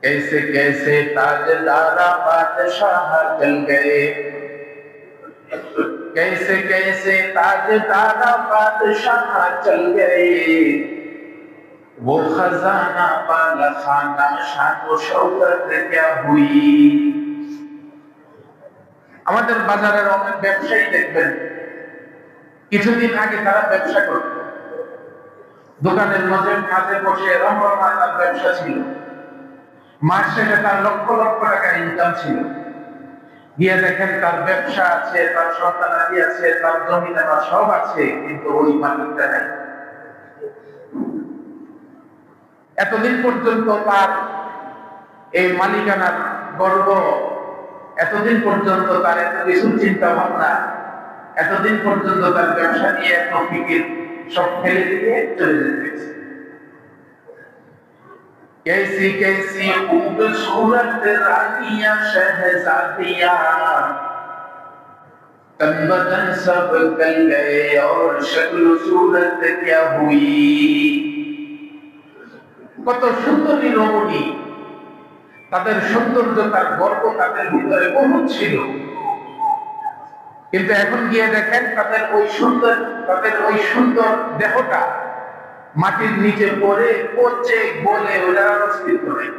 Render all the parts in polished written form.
कैसे कैसे ताजदारा बादशाह चल गए, कैसे कैसे ताजदारा बादशाह चल गए, वो खजाना वाला खाना शान शौकत क्या हुई। আমাদের বাজারের অনেক ব্যবসায়ী দেখবেন কিছুদিন আগে তারা ব্যবসা করত, দোকানের মাঝে বসে রমরমা তার ব্যবসা ছিল, মাস শেষে তার লক্ষ লক্ষ টাকা ইনকাম ছিল। গিয়ে দেখেন তার ব্যবসা আছে, তার সন্তানাদি আছে, তার জমি জমা সব আছে, কিন্তু ওই মালিকটা নাই। এতদিন পর্যন্ত তার এই মালিকানার গর্ব, এতদিন পর্যন্ত তার এত কিছু চিন্তা ভাবনা, এতদিন পর্যন্ত তার ব্যবসা নিয়ে এত ফিকির সব ফেলে দিয়ে চলে যেতে। कैसी कैसी खूबसूरत रानियां शहजादियां तन बदन सब गल गए और शक्ल सूरत क्या हुई। কত সুন্দরী রমণী, তাদের সৌন্দর্যতার গর্ব তাদের ভিতরে বহুত ছিল, কিন্তু এখন গিয়ে দেখেন তাদের ওই সুন্দর দেহটা মাটির নিচে পড়ে পচে গলে ওরা অস্তিত্ব নেই।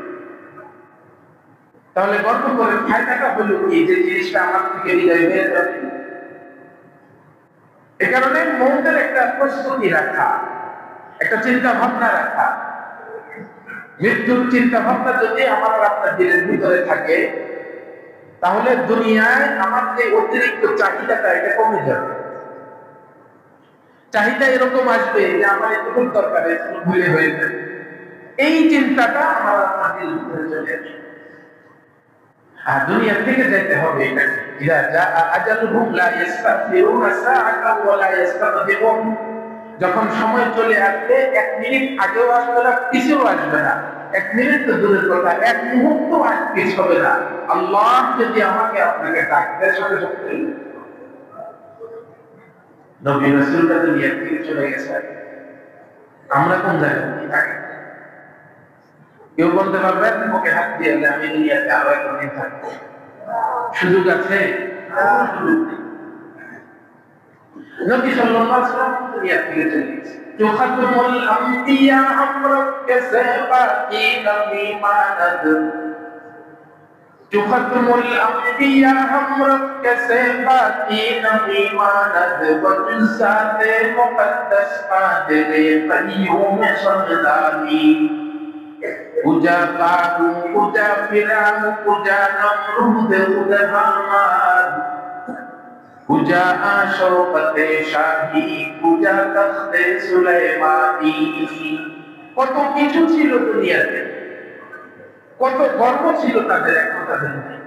তাহলে গর্ব করে ফায়দাটা হলো কি, যে জিনিসটা আমার থেকে বিদায় হয়ে যাবে। এ কারণে মৌতের একটা প্রস্তুতি রাখা, একটা চিন্তা ভাবনা রাখা, মৃত্যুর চিন্তা ভাবনা যদি আমার আপনার দিলের ভিতরে থাকে, তাহলে দুনিয়ায় আমার যে অতিরিক্ত চাহিদাটা এটা কমে যাবে। চাহিদা এরকম আসবে যে আমার এটুকু দরকার, এটুকু ভুলে হয়ে যাবে। এই চিন্তাটা আমার আপনার দিলের ভিতরে চলে আসবে। আর দুনিয়া থেকে যেতে হবে এটা ইদা জা আজালুহুম লা ইস্তাগফিরুনা সাআতান ওয়া লা ইস্তাগফিরুন। যখন সময় চলে আসবে, এক মিনিট আগেও আসবে না, পিছেও আসবে না। এক মিনিট তো দূরের কথা, এক মুহূর্ত পিছ হবে না। আল্লাহ যদি আমাকে আপনাকে ডাকতে সাথে সাথে নবী রাসূলরা দুনিয়া থেকে চলে গেছে, আমরা কোন জায়গায় থাকি? কেউ বলতে পারবেন ওকে হাত দিয়ে আমি দুনিয়াতে আরো একদিন থাকবো? সুযোগ আছে? নবী সাল্লাল্লাহু আলাইহি ওয়াসাল্লাম দুনিয়া থেকে চলে গেছে। जो खत्मुल अंबिया अमरत के सहबा की नबी मानद, जो खत्मुल अंबिया अमरत के सहबा की नबी मानद, वजुसाते मुकद्दस कादिरे कय्यूम सल्लामी। पूजा कारू, पूजा फिराम, पूजा नमरूद उदहामाद, पूजा शौकते शाही, पूजा तख्ते सुलेमानी। কত কিছু ছিল দুনিয়াতে, কত গর্ব ছিল তাদের, এখন তাদের নেই।